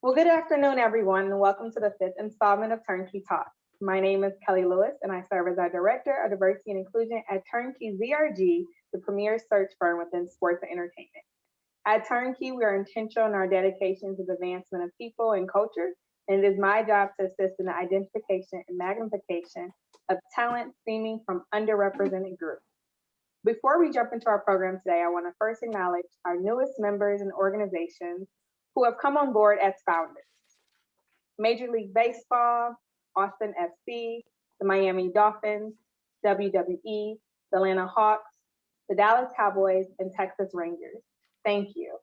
Well, good afternoon, everyone, and welcome to the fifth installment of Turnkey Talk. My name is Kelly Lewis, and I serve as our Director of Diversity and Inclusion at Turnkey ZRG, the premier search firm within sports and entertainment. At Turnkey, we are intentional in our dedication to the advancement of people and culture, and it is my job to assist in the identification and magnification of talent stemming from underrepresented groups. Before we jump into our program today, I want to first acknowledge our newest members and organizations who have come on board as founders. Major League Baseball, Austin FC, the Miami Dolphins, WWE, the Atlanta Hawks, the Dallas Cowboys, and Texas Rangers. Thank you.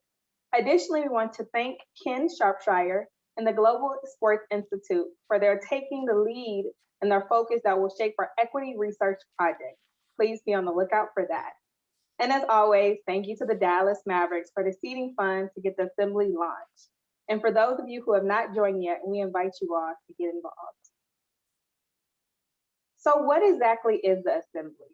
Additionally, we want to thank Ken Sharpshire and the Global Sports Institute for their taking the lead and their focus that will shape our equity research project. Please be on the lookout for that. And as always, thank you to the Dallas Mavericks for the seeding funds to get the assembly launched. And for those of you who have not joined yet, we invite you all to get involved. So what exactly is the assembly?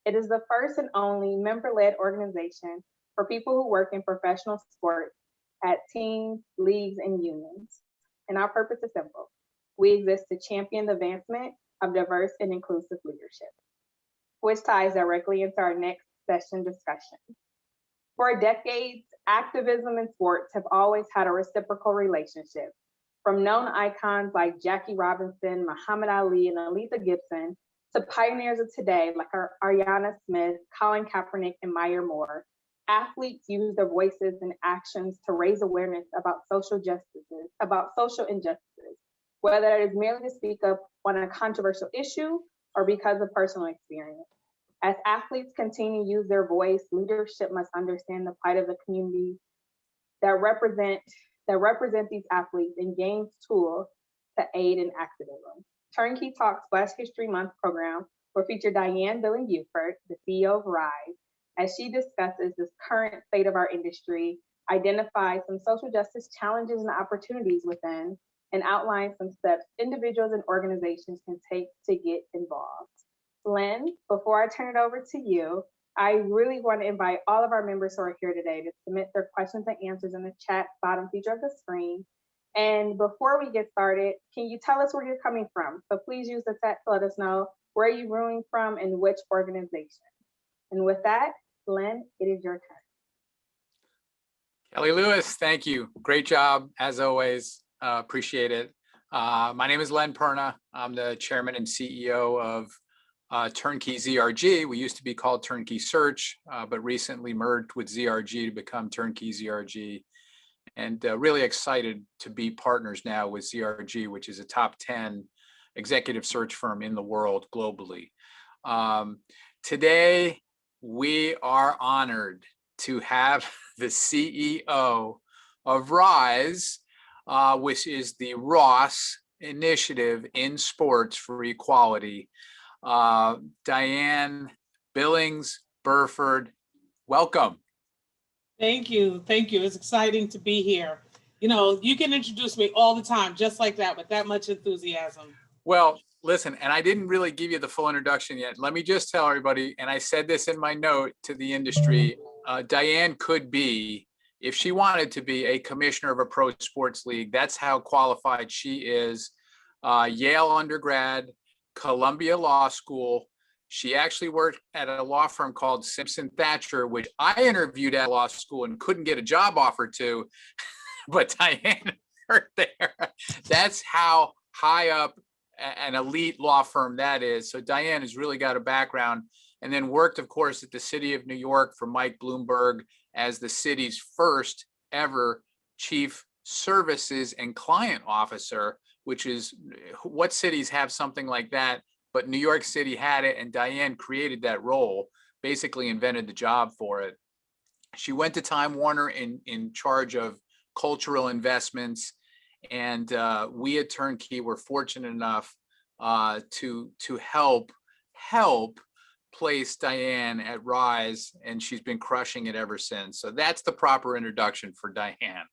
It is the first and only member-led organization for people who work in professional sports at teams, leagues, and unions. And our purpose is simple. We exist to champion the advancement of diverse and inclusive leadership, which ties directly into our next session discussion. For decades, activism in sports have always had a reciprocal relationship. From known icons like Jackie Robinson, Muhammad Ali, and Aletha Gibson, to pioneers of today like Ariana Smith, Colin Kaepernick, and Maya Moore, athletes use their voices and actions to raise awareness about social injustices, whether it is merely to speak up on a controversial issue or because of personal experience. As athletes continue to use their voice, leadership must understand the plight of the community that represent these athletes and gain tools to aid in activism. Turnkey Talks Black History Month program will feature Diahann Billings-Burford, the CEO of Rise, as she discusses this current state of our industry, identifies some social justice challenges and opportunities within, and outlines some steps individuals and organizations can take to get involved. Lynn, before I turn it over to you, I really want to invite all of our members who are here today to submit their questions and answers in the chat bottom feature of the screen. And before we get started, can you tell us where you're coming from? So please use the chat to let us know where you're rooting from and which organization. And with that, Lynn, it is your turn. Kelly Lewis, thank you. Great job, as always. Appreciate it. My name is Len Perna. I'm the chairman and CEO of Turnkey ZRG. We used to be called Turnkey Search, but recently merged with ZRG to become Turnkey ZRG. And really excited to be partners now with ZRG, which is a top 10 executive search firm in the world globally. Today, we are honored to have the CEO of Rise, which is the Ross Initiative in Sports for Equality. Diahann Billings-Burford, welcome. Thank you. Thank you. It's exciting to be here. You know, you can introduce me all the time, just like that, with that much enthusiasm. Well, listen, and I didn't really give you the full introduction yet. Let me just tell everybody, and I said this in my note to the industry, Diahann could be, if she wanted to be, a commissioner of a pro sports league. That's how qualified she is. Yale undergrad, Columbia Law School. She actually worked at a law firm called Simpson Thacher, which I interviewed at law school and couldn't get a job offer to, but Diahann worked there. That's how high up an elite law firm that is. So Diahann has really got a background, and then worked, of course, at the city of New York for Mike Bloomberg as the city's first ever chief services and client officer, which is, what cities have something like that? But New York City had it, and Diahann created that role, basically invented the job for it. She went to Time Warner in charge of cultural investments, and we at Turnkey were fortunate enough to help place Diahann at Rise, and she's been crushing it ever since. So that's the proper introduction for Diahann.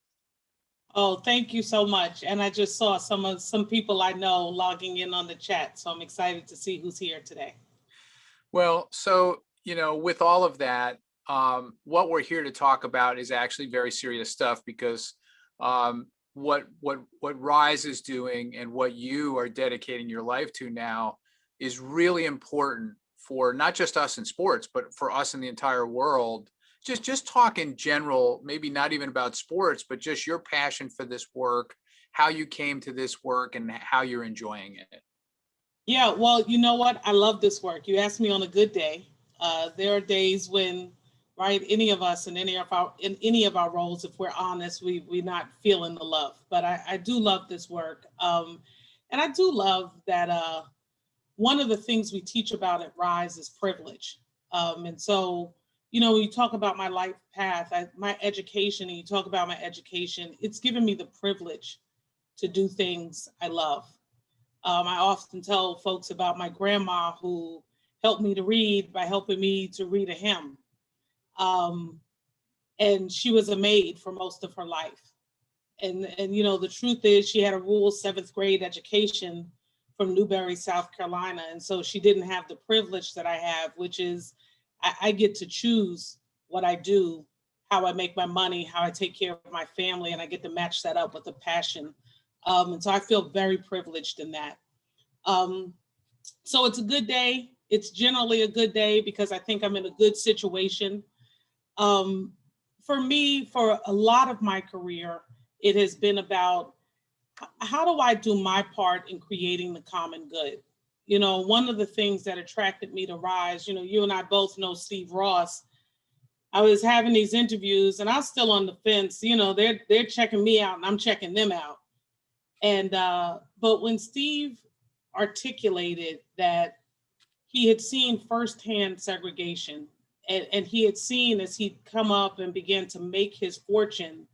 Oh, thank you so much. And I just saw some people I know logging in on the chat, so I'm excited to see who's here today. Well, so, you know, with all of that, what we're here to talk about is actually very serious stuff, because what Rise is doing and what you are dedicating your life to now is really important for not just us in sports, but for us in the entire world. Just talk in general, maybe not even about sports, but just your passion for this work, how you came to this work and how you're enjoying it. Yeah, well, you know what? I love this work. You asked me on a good day. There are days when, right, any of us in any of our roles, if we're honest, we're not feeling the love. But I do love this work, and I do love that. One of the things we teach about at Rise is privilege, and so when you talk about my life path, my education, and you talk about my education, it's given me the privilege to do things I love. I often tell folks about my grandma who helped me to read by helping me to read a hymn. And she was a maid for most of her life. And the truth is she had a rural 7th grade education from Newberry, South Carolina. And so she didn't have the privilege that I have, which is I get to choose what I do, how I make my money, how I take care of my family, and I get to match that up with a passion. And so I feel very privileged in that. So it's a good day. It's generally a good day because I think I'm in a good situation. For me, for a lot of my career, it has been about how do I do my part in creating the common good? One of the things that attracted me to Rise, you and I both know Steve Ross. I was having these interviews and I was still on the fence. They're checking me out and I'm checking them out. And but when Steve articulated that he had seen firsthand segregation, and he had seen as he'd come up and began to make his fortune,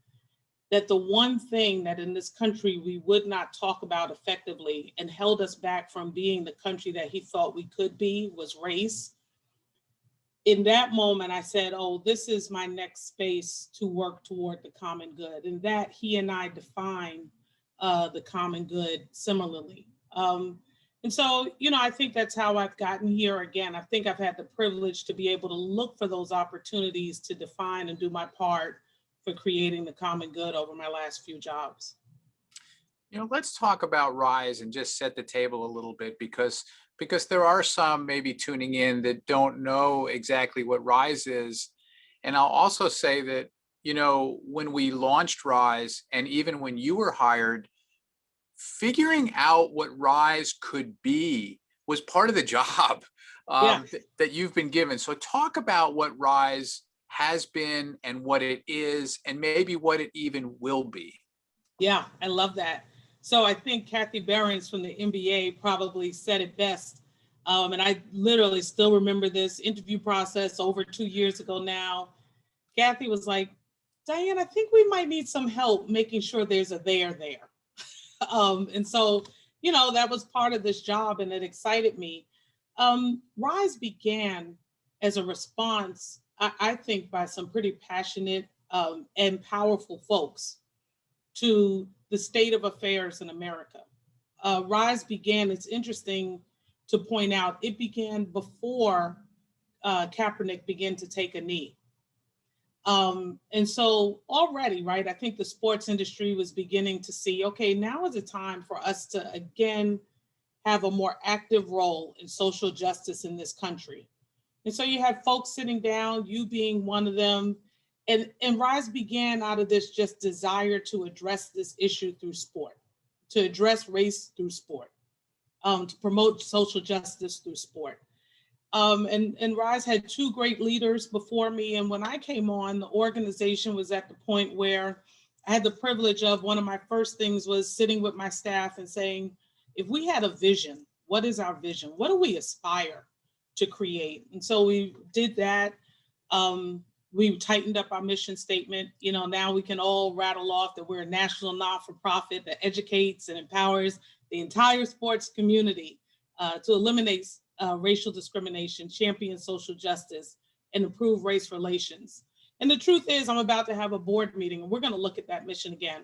that the one thing that in this country we would not talk about effectively and held us back from being the country that he thought we could be was race. In that moment, I said, oh, this is my next space to work toward the common good. And that he and I define the common good similarly. And so, I think that's how I've gotten here. Again, I think I've had the privilege to be able to look for those opportunities to define and do my part for creating the common good over my last few jobs. Let's talk about Rise and just set the table a little bit because there are some maybe tuning in that don't know exactly what Rise is. And I'll also say that, when we launched Rise and even when you were hired, figuring out what Rise could be was part of the job that you've been given. So talk about what Rise has been and what it is and maybe what it even will be. Yeah, I love that. So I think Kathy Behrens from the NBA probably said it best. And I literally still remember this interview process over 2 years ago now. Kathy was like, Diane, I think we might need some help making sure there's a there. And so, that was part of this job and it excited me. Rise began as a response, I think, by some pretty passionate and powerful folks to the state of affairs in America. Rise began, it's interesting to point out, it began before Kaepernick began to take a knee. And so already, right, I think the sports industry was beginning to see, okay, now is the time for us to, again, have a more active role in social justice in this country. And so you had folks sitting down, you being one of them, and Rise began out of this just desire to address this issue through sport, to address race through sport, to promote social justice through sport. And Rise had 2 great leaders before me. And when I came on, the organization was at the point where I had the privilege of, one of my first things was sitting with my staff and saying, if we had a vision, what is our vision? What do we aspire to create? And so we did that. We tightened up our mission statement. Now we can all rattle off that we're a national not-for-profit that educates and empowers the entire sports community to eliminate racial discrimination, champion social justice, and improve race relations. And the truth is, I'm about to have a board meeting, and we're going to look at that mission again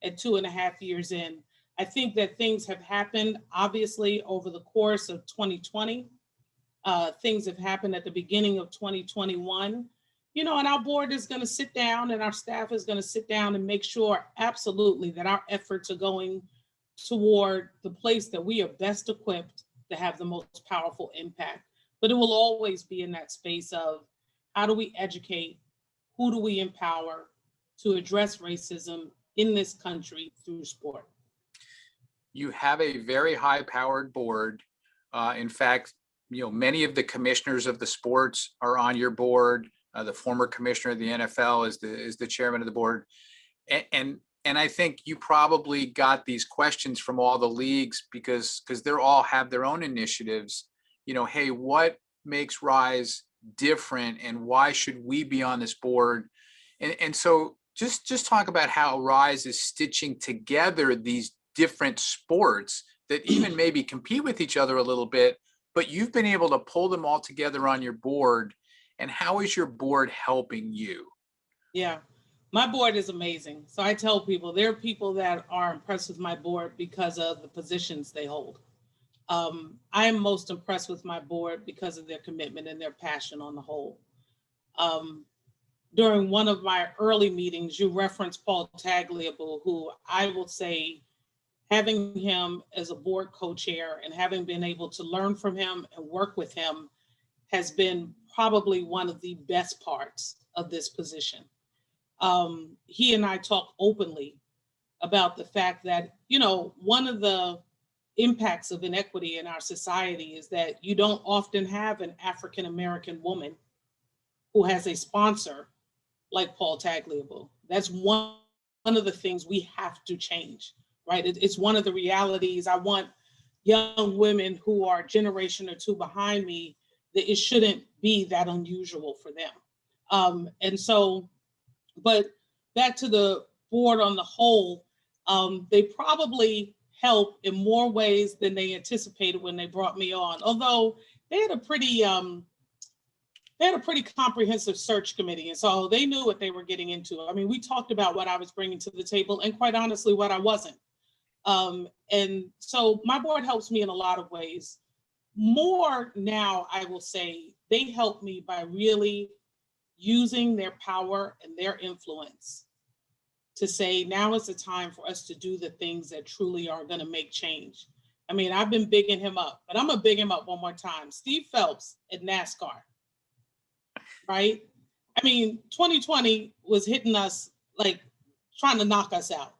at 2.5 years in. I think that things have happened, obviously, over the course of 2020. Things have happened at the beginning of 2021. you know, and our board is going to sit down and our staff is going to sit down and make sure absolutely that our efforts are going toward the place that we are best equipped to have the most powerful impact. But it will always be in that space of how do we educate, who do we empower to address racism in this country through sport. You have a very high-powered board. In fact, many of the commissioners of the sports are on your board. The former commissioner of the NFL is the chairman of the board. And I think you probably got these questions from all the leagues because they're all have their own initiatives. Hey, what makes Rise different and why should we be on this board? And so just talk about how Rise is stitching together these different sports that even maybe compete with each other a little bit, but you've been able to pull them all together on your board. And how is your board helping you? Yeah, my board is amazing. So I tell people there are people that are impressed with my board because of the positions they hold. I am most impressed with my board because of their commitment and their passion on the whole. During one of my early meetings, you referenced Paul Tagliabue, who I will say, having him as a board co-chair and having been able to learn from him and work with him has been probably one of the best parts of this position. He and I talk openly about the fact that, one of the impacts of inequity in our society is that you don't often have an African-American woman who has a sponsor like Paul Tagliabue. That's one of the things we have to change, right? It's one of the realities. I want young women who are a generation or two behind me, that it shouldn't be that unusual for them. But back to the board on the whole, they probably help in more ways than they anticipated when they brought me on. Although they had a pretty comprehensive search committee, and so they knew what they were getting into. I mean, we talked about what I was bringing to the table, and quite honestly, what I wasn't. And so my board helps me in a lot of ways. More now, I will say, they help me by really using their power and their influence to say, now is the time for us to do the things that truly are going to make change. I mean, I've been bigging him up, but I'm going to big him up one more time. Steve Phelps at NASCAR, right? I mean, 2020 was hitting us like trying to knock us out.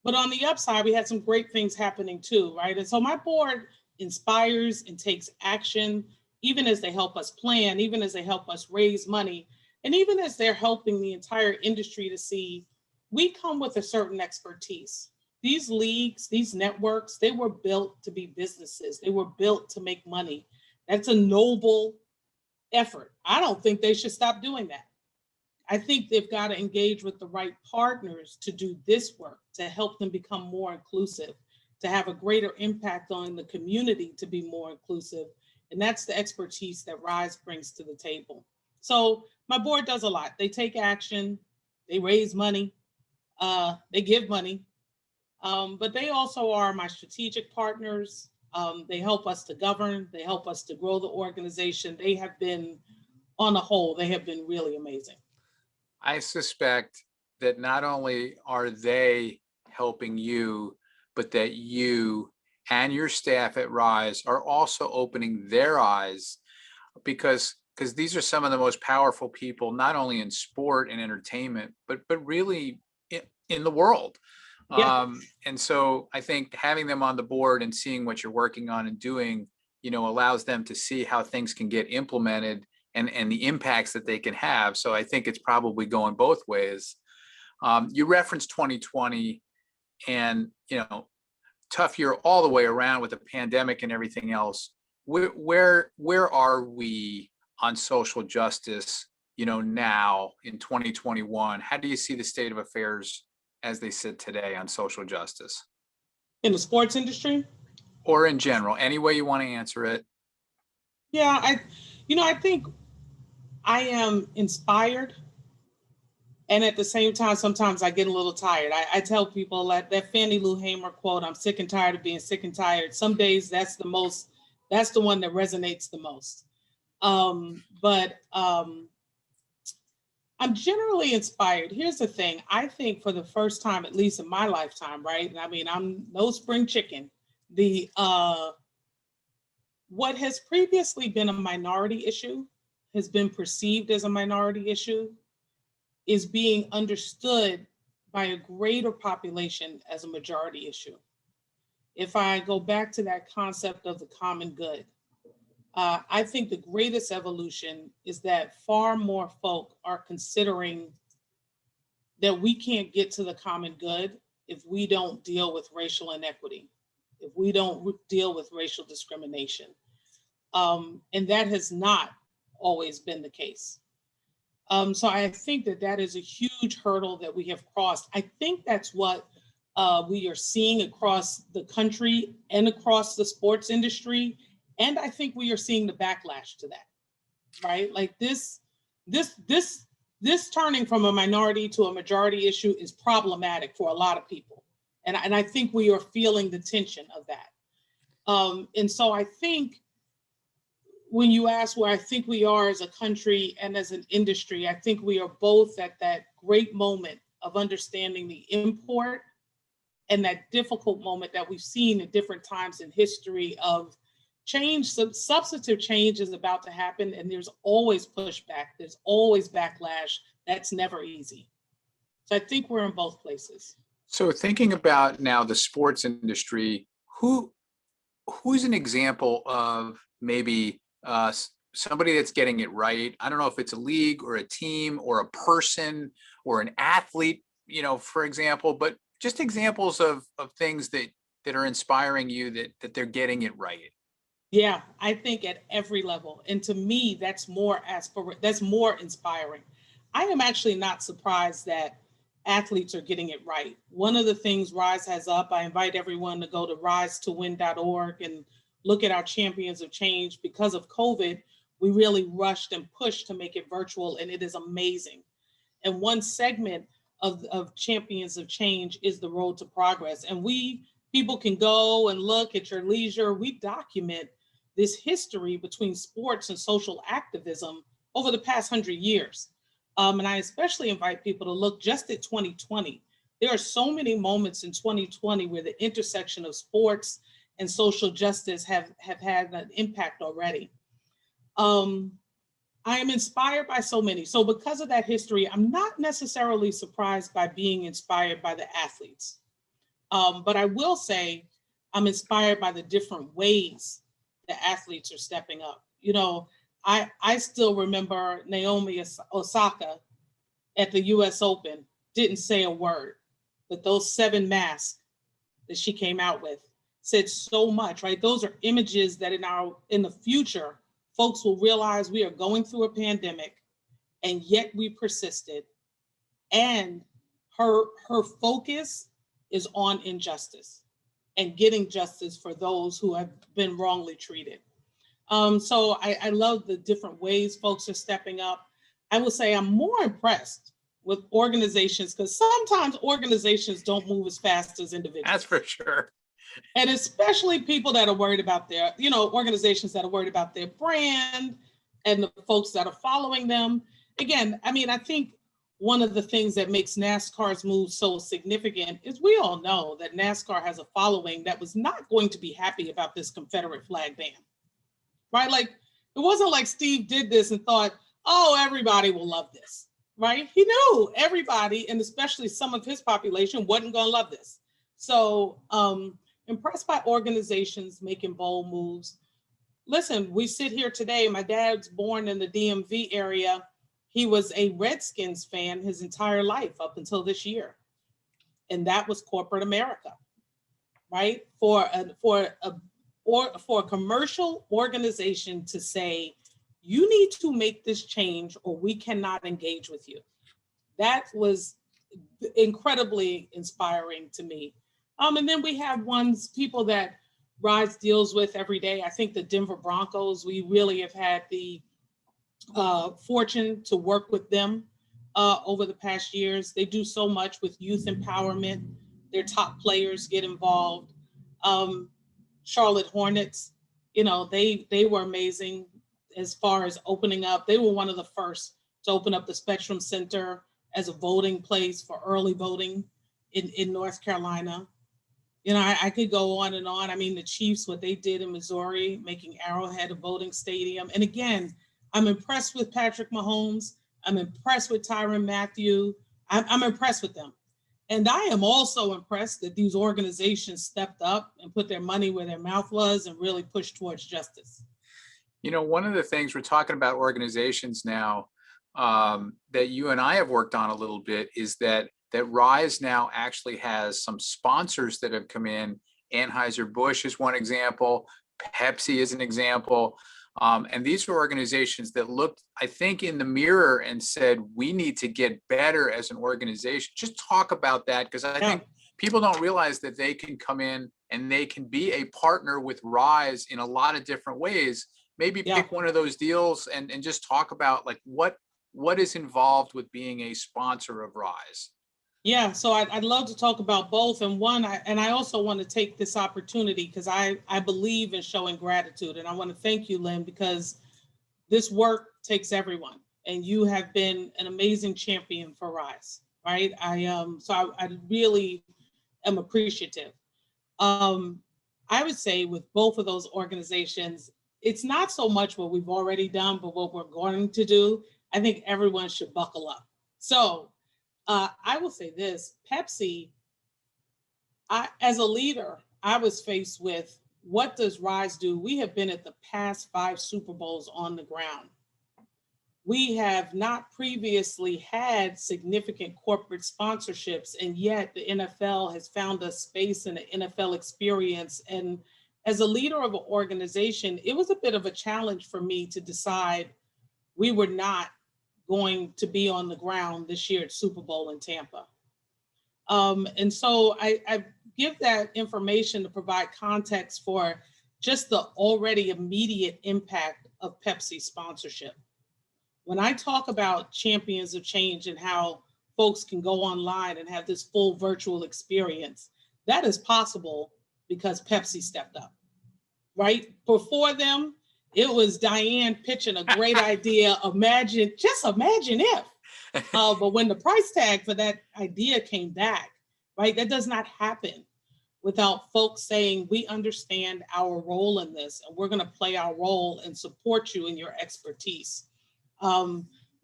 But on the upside, we had some great things happening too, right? And so my board inspires and takes action, even as they help us plan, even as they help us raise money, and even as they're helping the entire industry to see we come with a certain expertise. These leagues, these networks, they were built to be businesses. They were built to make money. That's a noble effort. I don't think they should stop doing that. I think they've got to engage with the right partners to do this work, to help them become more inclusive, to have a greater impact on the community, to be more inclusive. And that's the expertise that Rise brings to the table. So my board does a lot. They take action, they raise money, they give money, but they also are my strategic partners. They help us to govern, they help us to grow the organization. They have been, on the whole, they have been really amazing. I suspect that not only are they helping you, but that you and your staff at Rise are also opening their eyes, because these are some of the most powerful people, not only in sport and entertainment, but really in the world. Yeah. And so I think having them on the board and seeing what you're working on and doing, allows them to see how things can get implemented and the impacts that they can have. So I think it's probably going both ways. You referenced 2020 and, tough year all the way around with the pandemic and everything else. Where are we on social justice, now in 2021? How do you see the state of affairs as they sit today on social justice? In the sports industry? Or in general, any way you want to answer it. Yeah, I think I am inspired. And at the same time, sometimes I get a little tired. I tell people that Fannie Lou Hamer quote, I'm sick and tired of being sick and tired. Some days that's the one that resonates the most. But I'm generally inspired. Here's the thing. I think for the first time, at least in my lifetime, right? And I mean, I'm no spring chicken. The what has previously been a minority issue has been perceived as a minority issue is being understood by a greater population as a majority issue. If I go back to that concept of the common good, I think the greatest evolution is that far more folk are considering that we can't get to the common good if we don't deal with racial inequity, if we don't deal with racial discrimination. And that has not always been the case. So I think that that is a huge hurdle that we have crossed. I think that's what we are seeing across the country and across the sports industry. And I think we are seeing the backlash to that, right? Like this turning from a minority to a majority issue is problematic for a lot of people. And I think we are feeling the tension of that. And so I think when you ask where I think we are as a country and as an industry, I think we are both at that great moment of understanding the import and that difficult moment that we've seen at different times in history of change. Substantive change is about to happen, and there's always pushback. There's always backlash. That's never easy. So I think we're in both places. So thinking about now the sports industry, who's an example of maybe somebody that's getting it right? I don't know if it's a league or a team or a person or an athlete, for example, but just examples of things that are inspiring you that they're getting it right. Yeah, I think at every level. And to me, that's more inspiring. I am actually not surprised that athletes are getting it right. One of the things Rise has up, I invite everyone to go to risetowin.org and look at our champions of change. Because of COVID, we really rushed and pushed to make it virtual, and it is amazing. And one segment of champions of change is the road to progress. And people can go and look at your leisure. We document this history between sports and social activism over the past 100 years. And I especially invite people to look just at 2020. There are so many moments in 2020 where the intersection of sports and social justice have had an impact already. I am inspired by so many. So because of that history, I'm not necessarily surprised by being inspired by the athletes. But I will say I'm inspired by the different ways the athletes are stepping up. I still remember Naomi Osaka at the US Open didn't say a word, but those 7 masks that she came out with said so much, right? Those are images that in the future, folks will realize we are going through a pandemic, and yet we persisted. And her focus is on injustice and getting justice for those who have been wrongly treated. So I love the different ways folks are stepping up. I will say I'm more impressed with organizations, because sometimes organizations don't move as fast as individuals. That's for sure. And especially people that are worried about their, organizations that are worried about their brand and the folks that are following them. Again, I think one of the things that makes NASCAR's move so significant is we all know that NASCAR has a following that was not going to be happy about this Confederate flag ban, right? Like, it wasn't like Steve did this and thought, oh, everybody will love this, right? He knew everybody, and especially some of his population, wasn't going to love this. So, impressed by organizations making bold moves. Listen, we sit here today. My dad's born in the DMV area. He was a Redskins fan his entire life up until this year. And that was corporate America, right? For a commercial organization to say, you need to make this change or we cannot engage with you. That was incredibly inspiring to me. And then we have people that Rise deals with every day. I think the Denver Broncos, we really have had the fortune to work with them over the past years. They do so much with youth empowerment. Their top players get involved. Charlotte Hornets, they were amazing as far as opening up. They were one of the first to open up the Spectrum Center as a voting place for early voting in North Carolina. You know, I could go on and on. I mean, the Chiefs, what they did in Missouri, making Arrowhead a voting stadium. And again, I'm impressed with Patrick Mahomes. I'm impressed with Tyrann Mathieu. I'm impressed with them. And I am also impressed that these organizations stepped up and put their money where their mouth was and really pushed towards justice. You know, one of the things we're talking about organizations now that you and I have worked on a little bit is that Rise now actually has some sponsors that have come in. Anheuser-Busch is one example. Pepsi is an example. And these were organizations that looked, I think, in the mirror and said, we need to get better as an organization. Just talk about that, because I think people don't realize that they can come in and they can be a partner with Rise in a lot of different ways. Maybe pick one of those deals and just talk about like what is involved with being a sponsor of Rise. Yeah, so I'd love to talk about both. And I also want to take this opportunity because I believe in showing gratitude. And I want to thank you, Lynn, because this work takes everyone. And you have been an amazing champion for Rise, right? I really am appreciative. I would say with both of those organizations, it's not so much what we've already done, but what we're going to do. I think everyone should buckle up. So I will say this, Pepsi, as a leader, I was faced with, what does Rise do? We have been at the past 5 Super Bowls on the ground. We have not previously had significant corporate sponsorships, and yet the NFL has found a space in the NFL experience. And as a leader of an organization, it was a bit of a challenge for me to decide we were not going to be on the ground this year at Super Bowl in Tampa. And so I give that information to provide context for just the already immediate impact of Pepsi sponsorship. When I talk about champions of change and how folks can go online and have this full virtual experience, that is possible because Pepsi stepped up, right? Before them, it was Diahann pitching a great idea. Imagine if. But when the price tag for that idea came back, right, that does not happen without folks saying, we understand our role in this, and we're going to play our role and support you in your expertise.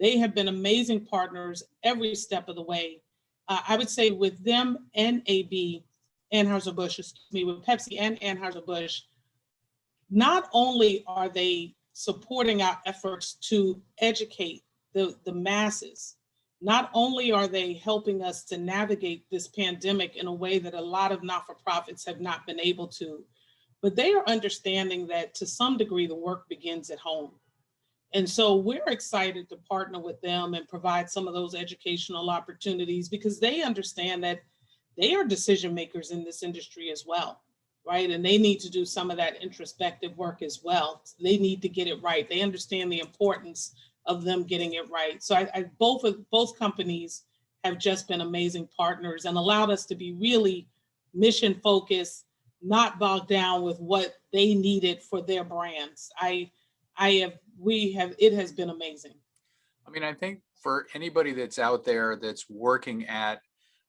They have been amazing partners every step of the way. I would say with them and Anheuser-Busch, with Pepsi and Anheuser-Busch, not only are they supporting our efforts to educate the masses, not only are they helping us to navigate this pandemic in a way that a lot of not-for-profits have not been able to, but they are understanding that to some degree the work begins at home. And so we're excited to partner with them and provide some of those educational opportunities because they understand that they are decision makers in this industry as well. Right? And they need to do some of that introspective work as well. They need to get it right. They understand the importance of them getting it right. So both companies have just been amazing partners and allowed us to be really mission focused, not bogged down with what they needed for their brands. It has been amazing. I mean, I think for anybody that's out there that's working at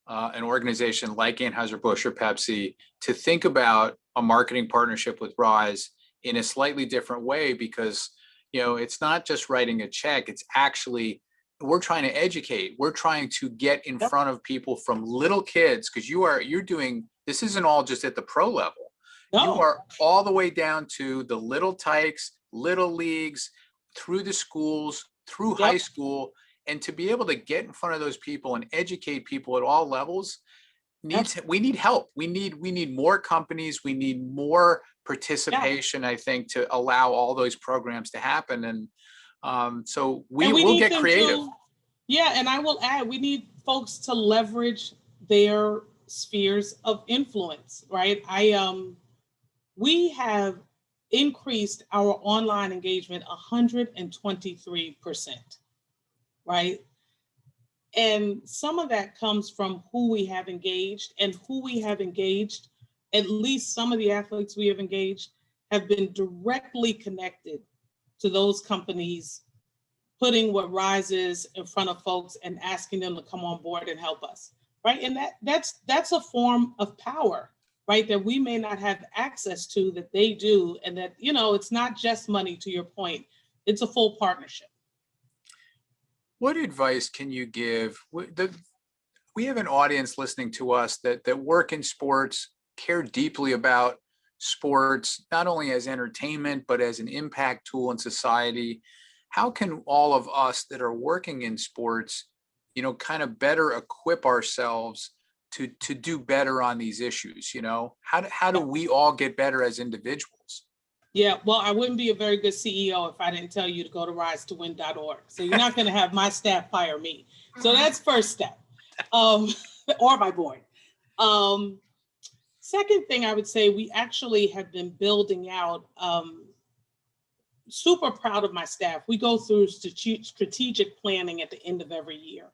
an organization like Anheuser-Busch or Pepsi, to think about a marketing partnership with Rise in a slightly different way, because, you know, it's not just writing a check, it's actually, we're trying to educate. We're trying to get in front of people from little kids, because you're doing, this isn't all just at the pro level. No. You are all the way down to the little tykes, little leagues, through the schools, through high school. And to be able to get in front of those people and educate people at all levels, we need help. We need more companies. We need more participation, I think, to allow all those programs to happen. And so we will get creative. And I will add, we need folks to leverage their spheres of influence, right? We have increased our online engagement 123%. Right? And some of that comes from who we have engaged, and who we have engaged, at least some of the athletes we have engaged have been directly connected to those companies putting what Rise is in front of folks and asking them to come on board and help us, right? And that's a form of power, right? That we may not have access to that they do, and that, you know, it's not just money, to your point, it's a full partnership. What advice can you give? We have an audience listening to us that work in sports, care deeply about sports, not only as entertainment, but as an impact tool in society. How can all of us that are working in sports, you know, kind of better equip ourselves to do better on these issues? You know, how do we all get better as individuals? Yeah, well, I wouldn't be a very good CEO if I didn't tell you to go to risetowin.org. So you're not going to have my staff fire me. So that's first step, or my board. Second thing I would say, we actually have been building out, super proud of my staff. We go through strategic planning at the end of every year.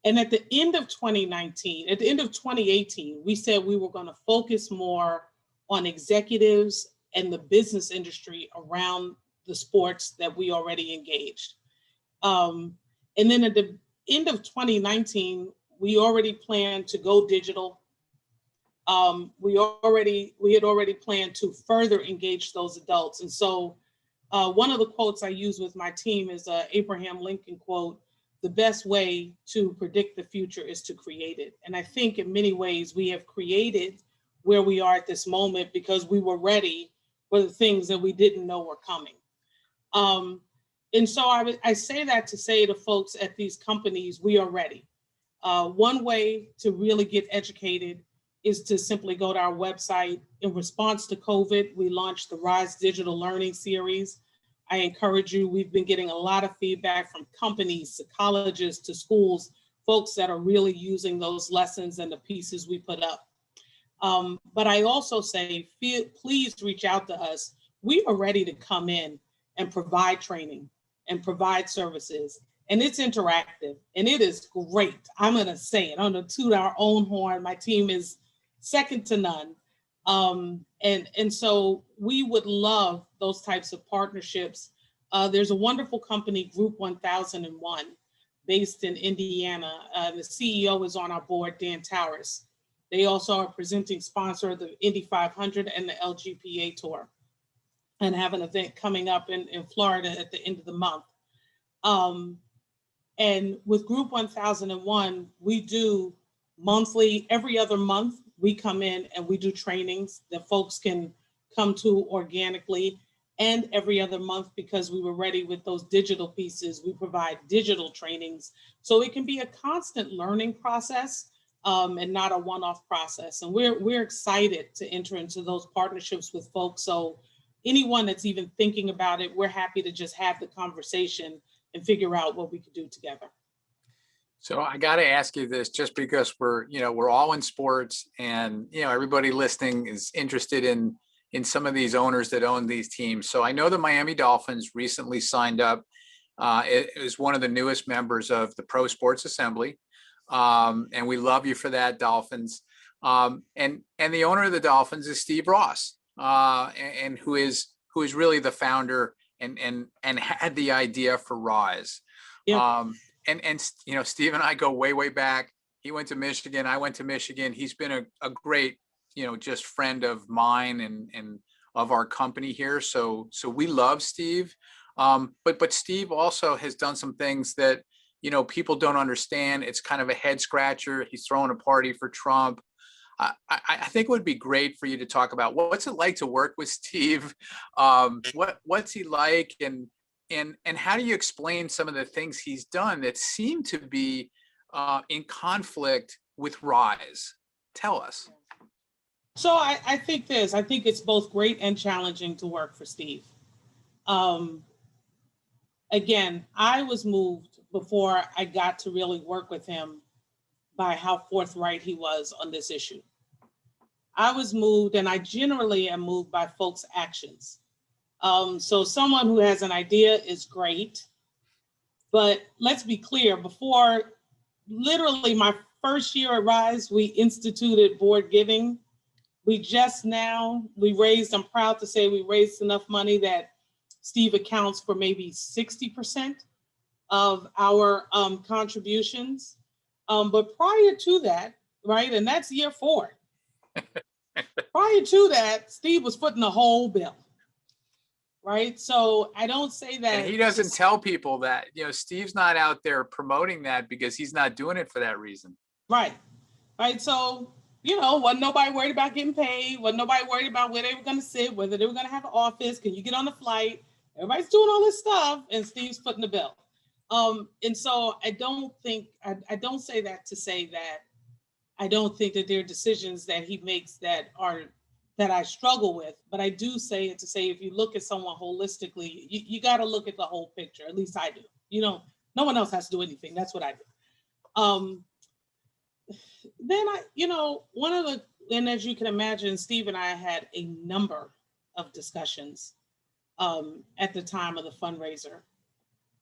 And at the end of 2019, at the end of 2018, we said we were going to focus more on executives and the business industry around the sports that we already engaged. And then at the end of 2019, we already planned to go digital. We had already planned to further engage those adults. And so one of the quotes I use with my team is a Abraham Lincoln quote: "The best way to predict the future is to create it." And I think in many ways we have created where we are at this moment because we were ready for the things that we didn't know were coming. And so I say that to say to folks at these companies, we are ready. One way to really get educated is to simply go to our website. In response to COVID, we launched the Rise Digital Learning Series. I encourage you, we've been getting a lot of feedback from companies, psychologists, to schools, folks that are really using those lessons and the pieces we put up. But I also say, please reach out to us. We are ready to come in and provide training and provide services. And it's interactive and it is great. I'm gonna say it, I'm gonna toot our own horn. My team is second to none. And so we would love those types of partnerships. There's a wonderful company, Group 1001, based in Indiana. The CEO is on our board, Dan Towers. They also are presenting sponsor of the Indy 500 and the LGPA Tour, and have an event coming up in Florida at the end of the month. And with Group 1001, we do monthly, every other month, we come in and we do trainings that folks can come to organically. And every other month, because we were ready with those digital pieces, we provide digital trainings. So it can be a constant learning process, and not a one-off process. And we're excited to enter into those partnerships with folks. So anyone that's even thinking about it, we're happy to just have the conversation and figure out what we could do together. So I got to ask you this, just because we're all in sports, and everybody listening is interested in some of these owners that own these teams. So I know the Miami Dolphins recently signed up. It is one of the newest members of the Pro Sports Assembly. And we love you for that, Dolphins. And the owner of the Dolphins is Steve Ross, and who is really the founder and had the idea for Rise. Yeah. And Steve and I go way back. He went to Michigan, I went to Michigan. He's been a great, just friend of mine and of our company here. So we love Steve. But Steve also has done some things that people don't understand. It's kind of a head scratcher. He's throwing a party for Trump. I think it would be great for you to talk about what's it like to work with Steve. What's he like, and how do you explain some of the things he's done that seem to be in conflict with Rise? Tell us. So I think it's both great and challenging to work for Steve. Again, I was moved before I got to really work with him by how forthright he was on this issue. I was moved, and I generally am moved by folks' actions. So someone who has an idea is great, but let's be clear, before literally my first year at Rise, we instituted board giving. We raised, I'm proud to say we raised enough money that Steve accounts for maybe 60% of our contributions. But prior to that, right, and that's year 4. Prior to that, Steve was footing the whole bill, right? So I don't say that. And he doesn't tell people that, Steve's not out there promoting that because he's not doing it for that reason. Right. Right. So, wasn't nobody worried about getting paid. Wasn't nobody worried about where they were going to sit, whether they were going to have an office. Can you get on the flight? Everybody's doing all this stuff and Steve's footing the bill. And so I don't think, I don't say that to say that I don't think that there are decisions that he makes that I struggle with, but I do say it to say, if you look at someone holistically, you got to look at the whole picture. At least I do. No one else has to do anything. That's what I do. Then and as you can imagine, Steve and I had a number of discussions at the time of the fundraiser.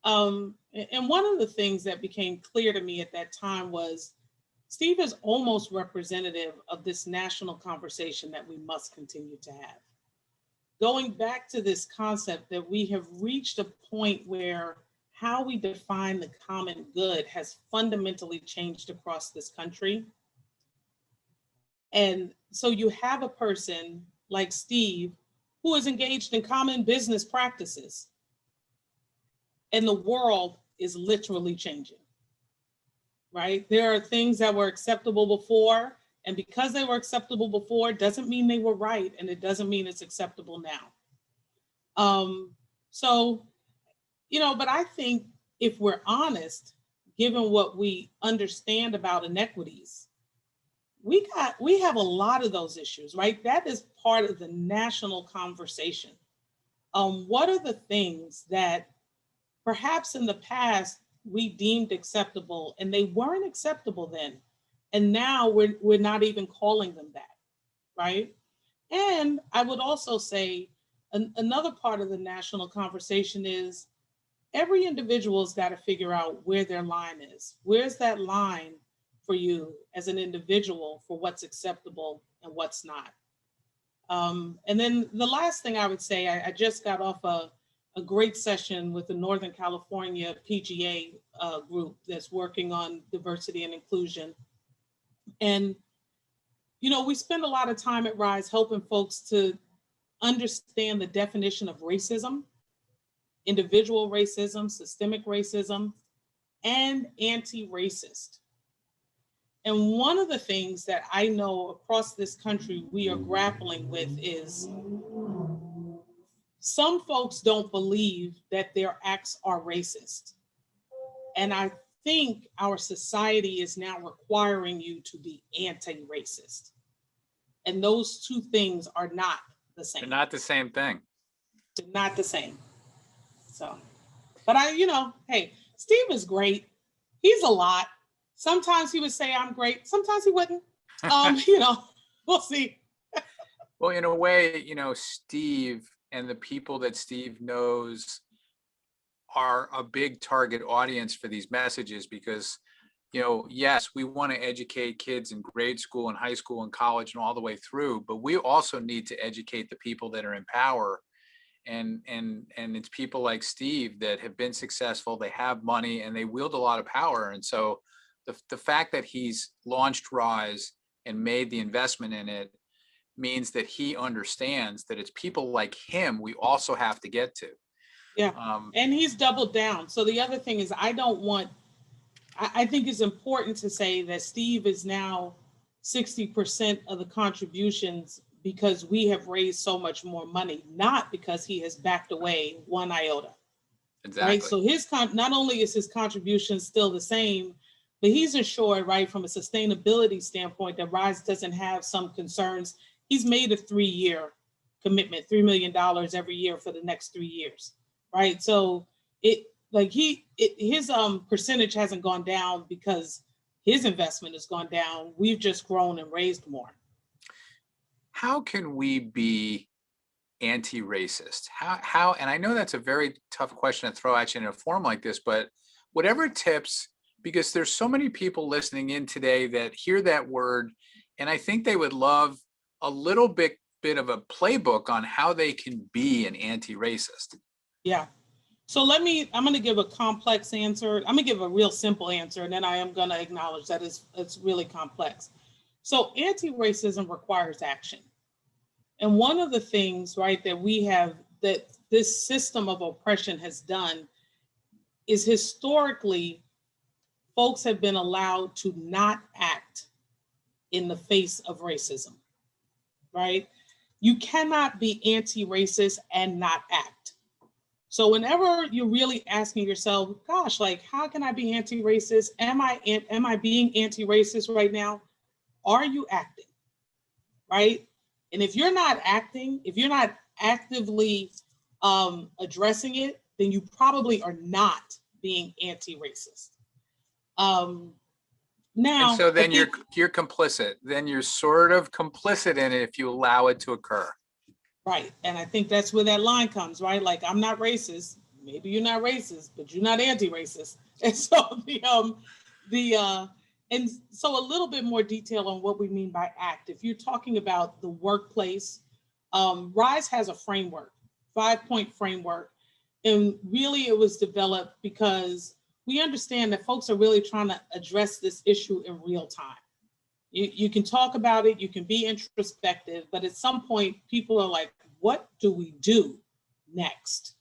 And one of the things that became clear to me at that time was Steve is almost representative of this national conversation that we must continue to have. Going back to this concept that we have reached a point where how we define the common good has fundamentally changed across this country. And so you have a person like Steve who is engaged in common business practices, and the world is literally changing. Right? There are things that were acceptable before, and because they were acceptable before doesn't mean they were right, and it doesn't mean it's acceptable now. But I think if we're honest, given what we understand about inequities, we have a lot of those issues, right? That is part of the national conversation. What are the things that perhaps in the past we deemed acceptable and they weren't acceptable then, and now we're not even calling them that, right? And I would also say another part of the national conversation is every individual's got to figure out where their line is. Where's that line for you as an individual for what's acceptable and what's not? And then the last thing I would say, I just got off a great session with the Northern California PGA group that's working on diversity and inclusion. And, we spend a lot of time at RISE helping folks to understand the definition of racism, individual racism, systemic racism, and anti-racist. And one of the things that I know across this country we are grappling with is some folks don't believe that their acts are racist. And I think our society is now requiring you to be anti-racist. And those two things are not the same. They're not the same thing. They're not the same. So, but hey, Steve is great. He's a lot. Sometimes he would say I'm great. Sometimes he wouldn't. We'll see. Well, in a way, Steve and the people that Steve knows are a big target audience for these messages because, yes, we want to educate kids in grade school and high school and college and all the way through, but we also need to educate the people that are in power. And it's people like Steve that have been successful, they have money, and they wield a lot of power. And so the fact that he's launched RISE and made the investment in it means that he understands that it's people like him we also have to get to. Yeah, and he's doubled down. So the other thing is I think it's important to say that Steve is now 60% of the contributions because we have raised so much more money, not because he has backed away one iota. Exactly. Right. So not only is his contribution still the same, but he's ensured, right, from a sustainability standpoint, that RISE doesn't have some concerns. He's made a 3-year commitment, $3 million every year for the next 3 years, right? So his percentage hasn't gone down because his investment has gone down. We've just grown and raised more. How can we be anti-racist? How? And I know that's a very tough question to throw at you in a forum like this, but whatever tips, because there's so many people listening in today that hear that word, and I think they would love a little bit of a playbook on how they can be an anti-racist. Yeah. So I'm going to give a complex answer. I'm going to give a real simple answer, and then I am going to acknowledge that it's really complex. So anti-racism requires action. And one of the things, right, that this system of oppression has done is historically, folks have been allowed to not act in the face of racism, right? You cannot be anti-racist and not act. So whenever you're really asking yourself, gosh, like, how can I be anti-racist? Am I being anti-racist right now? Are you acting, right? And if you're not acting, if you're not actively addressing it, then you probably are not being anti-racist. Now, And so then you're complicit. Then you're sort of complicit in it if you allow it to occur. right. And I think that's where that line comes, right? Like, I'm not racist. Maybe you're not racist, but you're not anti-racist. And so and so a little bit more detail on what we mean by act. If you're talking about the workplace, RISE has a framework, 5-point framework. And really it was developed because we understand that folks are really trying to address this issue in real time. You can talk about it, you can be introspective, but at some point people are like, what do we do next?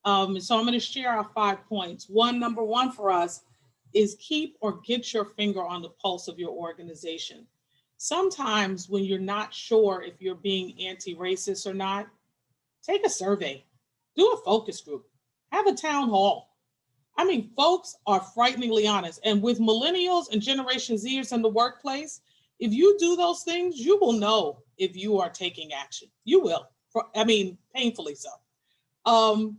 So I'm going to share our 5 points. Number one for us is keep or get your finger on the pulse of your organization. Sometimes when you're not sure if you're being anti-racist or not, take a survey, do a focus group, have a town hall. I mean, folks are frighteningly honest. And with millennials and Generation Zers in the workplace, if you do those things, you will know if you are taking action. You will, painfully so.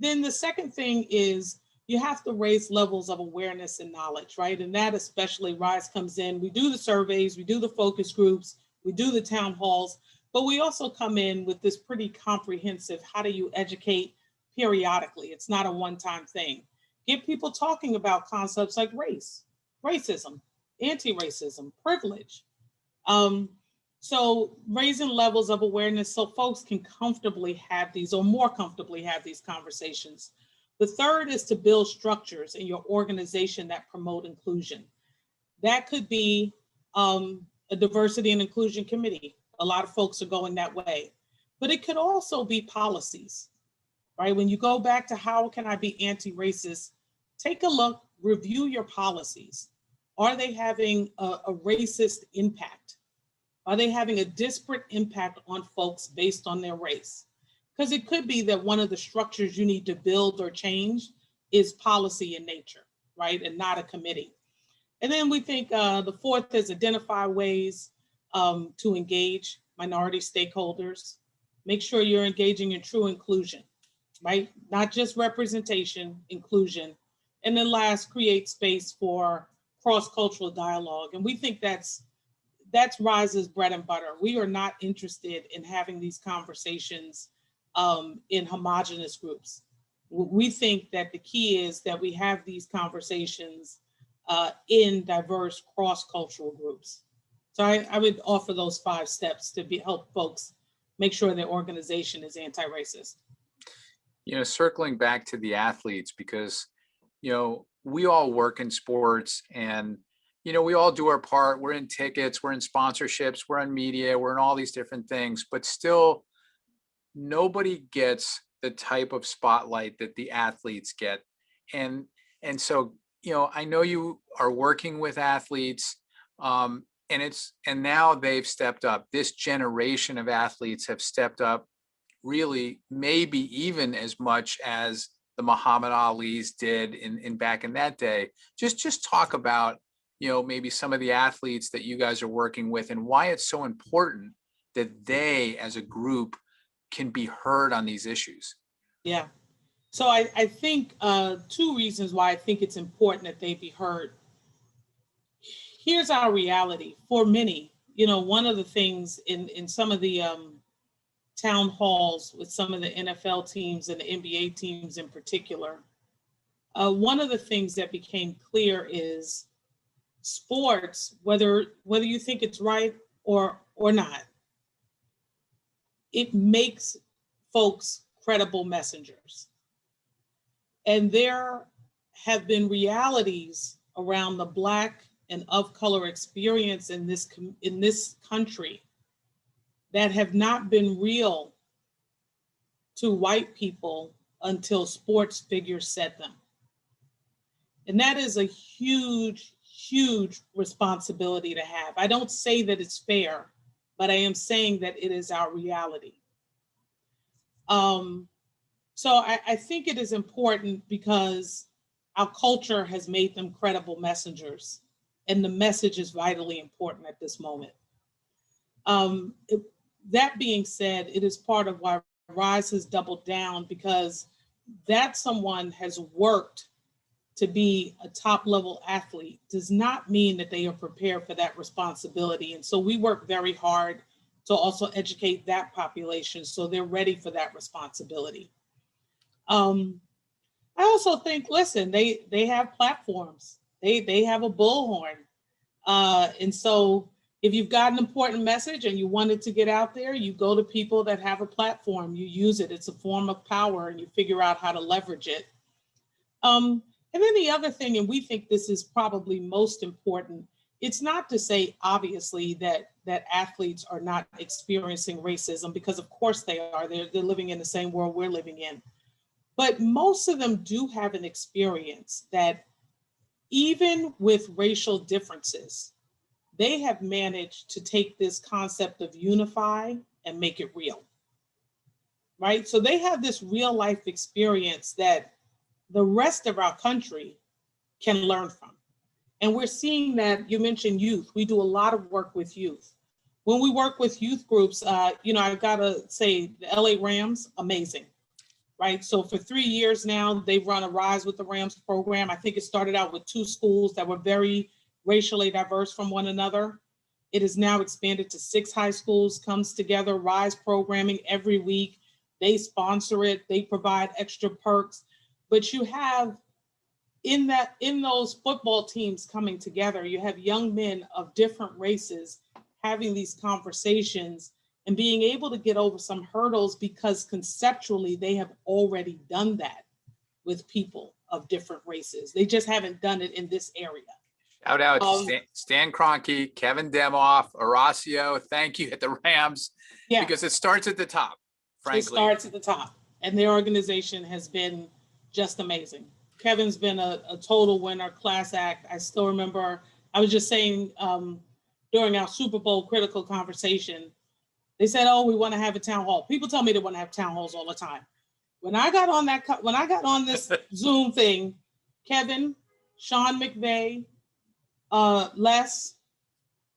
Then the second thing is you have to raise levels of awareness and knowledge, right? And that especially RISE comes in. We do the surveys, we do the focus groups, we do the town halls, but we also come in with this pretty comprehensive, how do you educate periodically? It's not a one-time thing. Get people talking about concepts like race, racism, anti-racism, privilege. So raising levels of awareness so folks can comfortably have these, or more comfortably have these conversations. The third is to build structures in your organization that promote inclusion. That could be a diversity and inclusion committee. A lot of folks are going that way. But it could also be policies, right? When you go back to how can I be anti-racist, take a look, review your policies. Are they having a racist impact? Are they having a disparate impact on folks based on their race? Because it could be that one of the structures you need to build or change is policy in nature, right? And not a committee. And then we think the fourth is identify ways to engage minority stakeholders. Make sure you're engaging in true inclusion, right? Not just representation, inclusion. And then last, create space for cross-cultural dialogue. And we think that's RISE's bread and butter. We are not interested in having these conversations in homogenous groups. We think that the key is that we have these conversations in diverse cross-cultural groups. So I would offer those 5 steps to help folks make sure their organization is anti-racist. Circling back to the athletes, because, we all work in sports and, we all do our part. We're in tickets, we're in sponsorships, we're in media, we're in all these different things, but still nobody gets the type of spotlight that the athletes get. And so, I know you are working with athletes, and now they've stepped up. This generation of athletes have stepped up really maybe even as much as the Muhammad Ali's did in back in that day. Just talk about, maybe some of the athletes that you guys are working with and why it's so important that they as a group can be heard on these issues. Yeah. So I think 2 reasons why I think it's important that they be heard. Here's our reality for many. One of the things in some of the town halls with some of the NFL teams and the NBA teams in particular, one of the things that became clear is sports, whether you think it's right or not, it makes folks credible messengers. And there have been realities around the Black and of color experience in this country that have not been real to white people until sports figures said them. And that is a huge, huge responsibility to have. I don't say that it's fair, but I am saying that it is our reality. So I think it is important because our culture has made them credible messengers, and the message is vitally important at this moment. That being said, it is part of why Rise has doubled down, because that someone has worked to be a top level athlete does not mean that they are prepared for that responsibility. And so we work very hard to also educate that population so they're ready for that responsibility. I also think, listen, they have platforms. They have a bullhorn. And so if you've got an important message and you want it to get out there, you go to people that have a platform, you use it. It's a form of power, and you figure out how to leverage it. And then the other thing, and we think this is probably most important, it's not to say, obviously, that athletes are not experiencing racism, because of course they are. They're living in the same world we're living in. But most of them do have an experience that even with racial differences, they have managed to take this concept of unify and make it real, right? So they have this real life experience that the rest of our country can learn from. And we're seeing that. You mentioned youth. We do a lot of work with youth. When we work with youth groups, I've got to say the LA Rams, amazing, right? So for 3 years now, they've run a Rise with the Rams program. I think it started out with 2 schools that were very racially diverse from one another. It is now expanded to 6 high schools, comes together, Rise programming every week. They sponsor it, they provide extra perks. But you have in those football teams coming together, you have young men of different races having these conversations and being able to get over some hurdles, because conceptually they have already done that with people of different races. They just haven't done it in this area. Shout out to Stan Kroenke, Kevin Demoff, Horacio. Thank you at the Rams. Yeah, because it starts at the top, frankly. It starts at the top, and their organization has been just amazing. Kevin's been a total winner, class act. I still remember, I was just saying during our Super Bowl critical conversation, they said, oh, we want to have a town hall. People tell me they want to have town halls all the time. When I got on this Zoom thing, Kevin, Sean McVay, Les,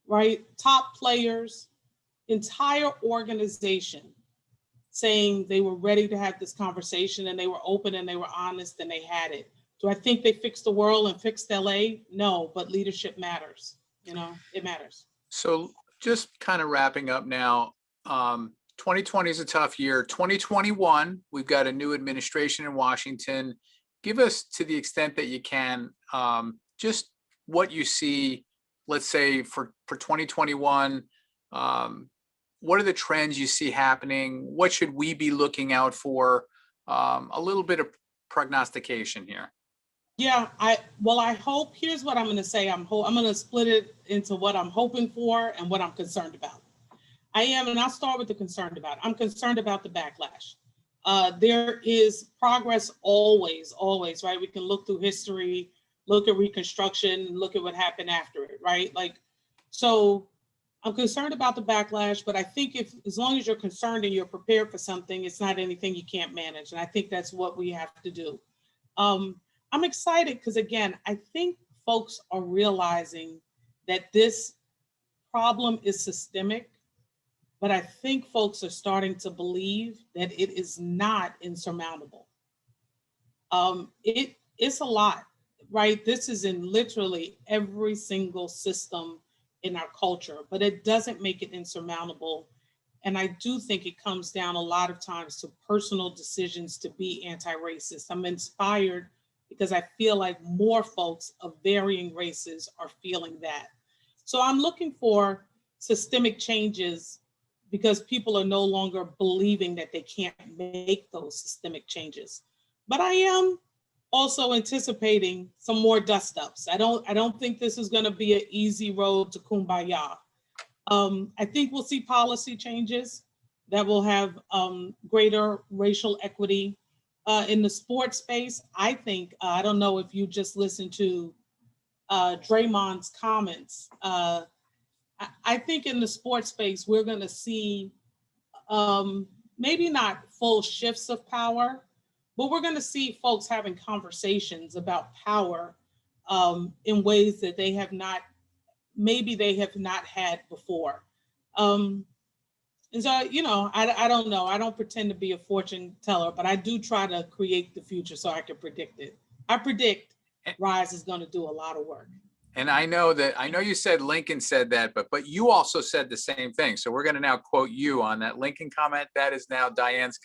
right, top players, entire organization saying they were ready to have this conversation, and they were open and they were honest and they had it. Do I think they fixed the world and fixed LA? No, but leadership matters. It matters. So just kind of wrapping up now, 2020 is a tough year. 2021, we've got a new administration in Washington. Give us, to the extent that you can, just what you see, let's say for 2021, what are the trends you see happening? What should we be looking out for? A little bit of prognostication here. Yeah, I hope, here's what I'm going to say. I'm going to split it into what I'm hoping for and what I'm concerned about. And I'll start with the concerned about. I'm concerned about the backlash. There is progress always, right? We can look through history, look at Reconstruction, look at what happened after it, right? So I'm concerned about the backlash, but I think as long as you're concerned and you're prepared for something, it's not anything you can't manage. And I think that's what we have to do. I'm excited because, again, I think folks are realizing that this problem is systemic, but I think folks are starting to believe that it is not insurmountable. It's a lot, right? This is in literally every single system in our culture, but it doesn't make it insurmountable. And I do think it comes down a lot of times to personal decisions to be anti-racist. I'm inspired because I feel like more folks of varying races are feeling that. So I'm looking for systemic changes because people are no longer believing that they can't make those systemic changes. But I am also anticipating some more dust ups. I don't think this is going to be an easy road to kumbaya. I think we'll see policy changes that will have greater racial equity in the sports space. I think, I don't know if you just listened to Draymond's comments. I think in the sports space, we're going to see maybe not full shifts of power, but we're going to see folks having conversations about power in ways that they have not, maybe they have not had before. And so, you know, I don't know. I don't pretend to be a fortune teller, but I do try to create the future so I can predict it. I predict Rise is going to do a lot of work. And I know you said Lincoln said that, but you also said the same thing. So we're going to now quote you on that Lincoln comment. That is now Diane's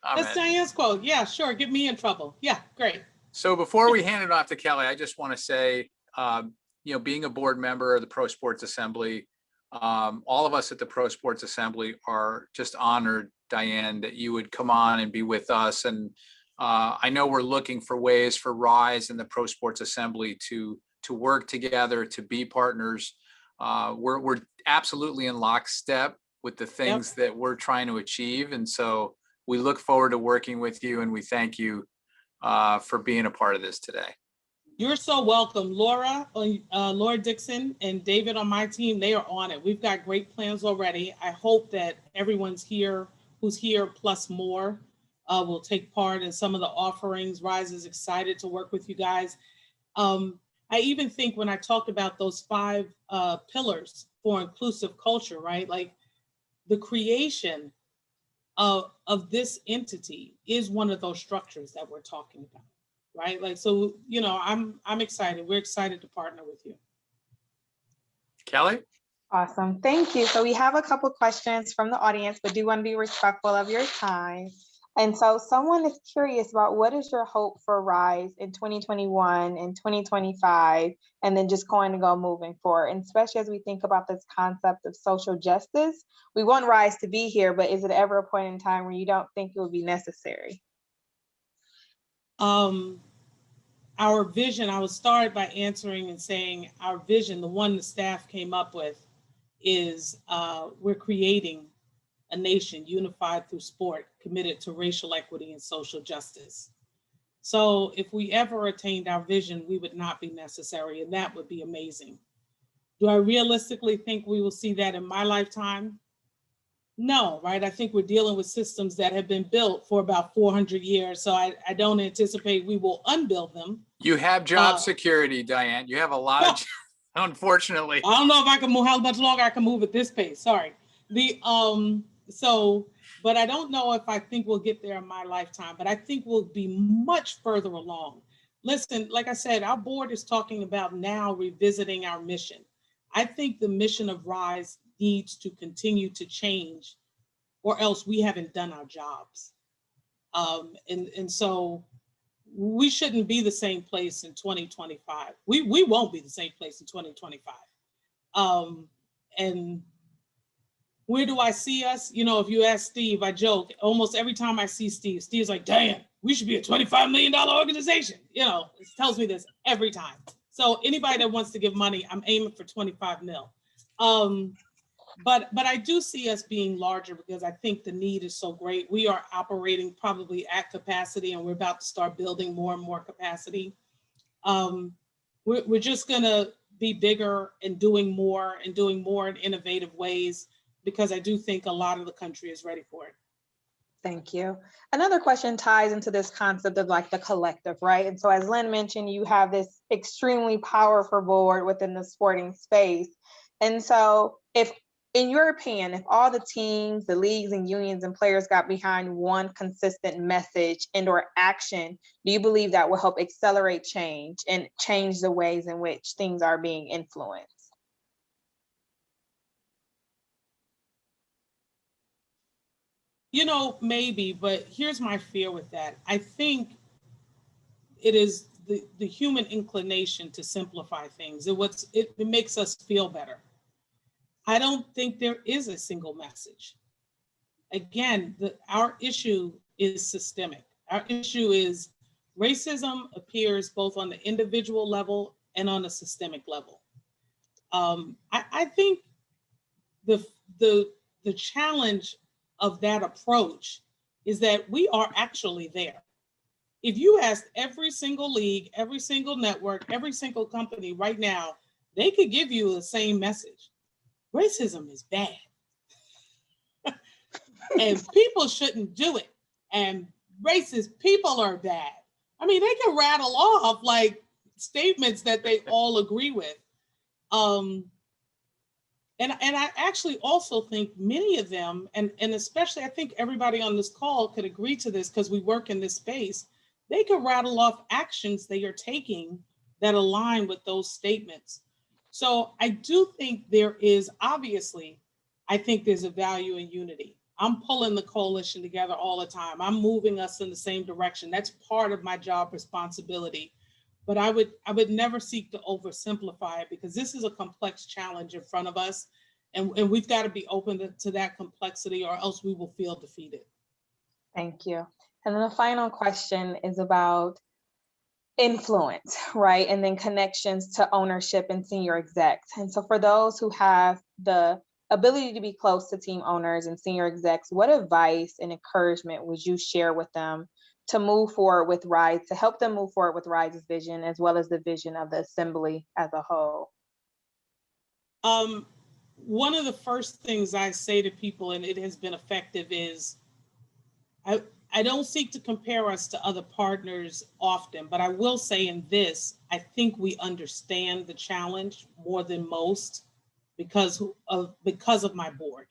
comment. That's Diane's quote. Yeah, sure. Get me in trouble. Yeah, great. So before we hand it off to Kelly, I just want to say, you know, being a board member of the Pro Sports Assembly, all of us at the Pro Sports Assembly are just honored, Diahann, that you would come on and be with us. And I know we're looking for ways for Rise and the Pro Sports Assembly to work together, to be partners. We're absolutely in lockstep with the things that we're trying to achieve. And so we look forward to working with you, and we thank you for being a part of this today. You're so welcome. Laura Dixon and David on my team, they are on it. We've got great plans already. I hope that everyone's here who's here plus more will take part in some of the offerings. Rise is excited to work with you guys. I even think when I talked about those 5 pillars for inclusive culture, right? Like the creation of this entity is one of those structures that we're talking about, right? Like, so, you know, I'm excited. We're excited to partner with you. Kelly? Awesome. Thank you. So we have a couple questions from the audience, but do want to be respectful of your time. And so someone is curious about what is your hope for Rise in 2021 and 2025, and then just going to go moving forward. And especially as we think about this concept of social justice, we want Rise to be here, but is it ever a point in time where you don't think it would be necessary? Our vision, I will start by answering and saying our vision, the one the staff came up with, is we're creating a nation unified through sport, committed to racial equity and social justice. So if we ever attained our vision, we would not be necessary, and that would be amazing. Do I realistically think we will see that in my lifetime? No, right? I think we're dealing with systems that have been built for about 400 years, so I don't anticipate we will unbuild them. You have job security, Diahann. You have a lot of, unfortunately. I don't know if I can move, how much longer I can move at this pace, sorry. But I don't know if I think we'll get there in my lifetime, but I think we'll be much further along. Listen, like I said, our board is talking about now revisiting our mission. I think the mission of Rise needs to continue to change, or else we haven't done our jobs. And so we shouldn't be the same place in 2025. We won't be the same place in 2025. And where do I see us? You know, if you ask Steve, I joke, almost every time I see Steve, Steve's like, "Damn, we should be a $25 million organization." You know, it tells me this every time. So anybody that wants to give money, I'm aiming for 25 mil. But I do see us being larger because I think the need is so great. We are operating probably at capacity, and we're about to start building more and more capacity. We're just gonna be bigger and doing more in innovative ways, because I do think a lot of the country is ready for it. Thank you. Another question ties into this concept of like the collective, right? And so as Lynn mentioned, you have this extremely powerful board within the sporting space. And so if, in your opinion, if all the teams, the leagues and unions and players got behind one consistent message and or action, do you believe that will help accelerate change and change the ways in which things are being influenced? You know, maybe, but here's my fear with that. I think it is the human inclination to simplify things. It makes us feel better. I don't think there is a single message. Again, our issue is systemic. Our issue is Racism appears both on the individual level and on a systemic level. I think the challenge of that approach is that we are actually there. If you asked every single league, every single network, every single company right now, they could give you the same message. Racism is bad. And people shouldn't do it. And racist people are bad. I mean, they can rattle off like statements that they all agree with. And I actually also think many of them, and especially I think everybody on this call could agree to this because we work in this space, they could rattle off actions they are taking that align with those statements. So I do think there is, obviously, I think there's a value in unity. I'm pulling the coalition together all the time. I'm moving us in the same direction. That's part of my job responsibility. But I would never seek to oversimplify it because this is a complex challenge in front of us. And we've got to be open to that complexity or else we will feel defeated. Thank you. And then the final question is about influence, right? And then connections to ownership and senior execs. And so for those who have the ability to be close to team owners and senior execs, what advice and encouragement would you share with them to move forward with RISE, to help them move forward with RISE's vision, as well as the vision of the assembly as a whole? One of the first things I say to people, and it has been effective, is I don't seek to compare us to other partners often, but I will say in this, I think we understand the challenge more than most because of my board.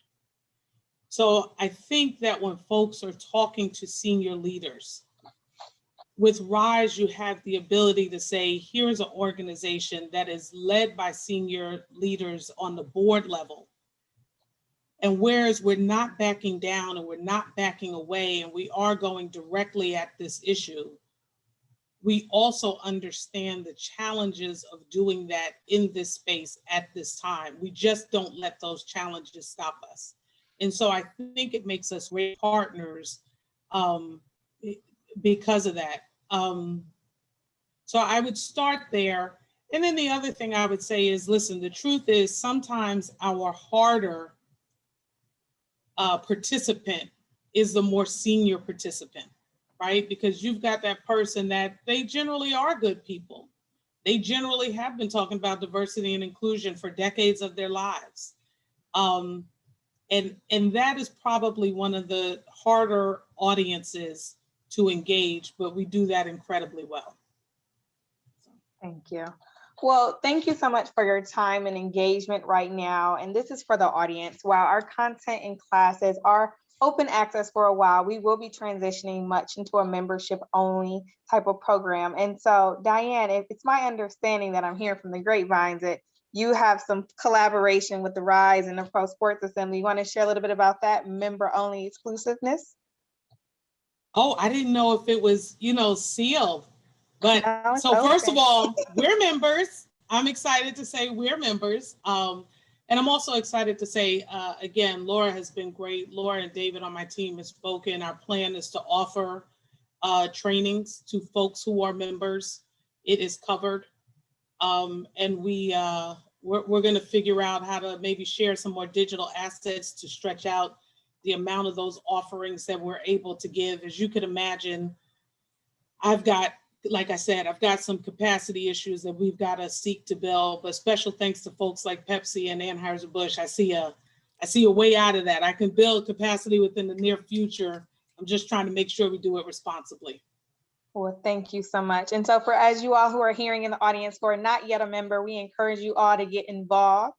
So I think that when folks are talking to senior leaders, with RISE, you have the ability to say, here's an organization that is led by senior leaders on the board level. And whereas we're not backing down and we're not backing away and we are going directly at this issue, we also understand the challenges of doing that in this space at this time. We just don't let those challenges stop us. And so I think it makes us great partners because of that. So I would start there. And then the other thing I would say is, listen, the truth is sometimes our harder participant is the more senior participant, right? Because you've got that person that they generally are good people. They generally have been talking about diversity and inclusion for decades of their lives. And that is probably one of the harder audiences to engage, but we do that incredibly well. Thank you. Well, thank you so much for your time and engagement right now. And this is for the audience. While our content and classes are open access for a while, we will be transitioning much into a membership only type of program. And so, Diahann, it's my understanding that I'm hearing from the grapevines that you have some collaboration with the RISE and the Pro Sports Assembly. You want to share a little bit about that member only exclusiveness? Oh, I didn't know if it was, sealed. But No, so okay. First of all, we're members. I'm excited to say we're members. And I'm also excited to say, again, Laura has been great. Laura and David on my team have spoken. Our plan is to offer trainings to folks who are members. It is covered. And we're going to figure out how to maybe share some more digital assets to stretch out the amount of those offerings that we're able to give. As you could imagine, like I said, I've got some capacity issues that we've got to seek to build, but special thanks to folks like Pepsi and Anheuser-Busch. I see a way out of that. I can build capacity within the near future. I'm just trying to make sure we do it responsibly. Well, thank you so much. And so as you all who are hearing in the audience who are not yet a member, we encourage you all to get involved.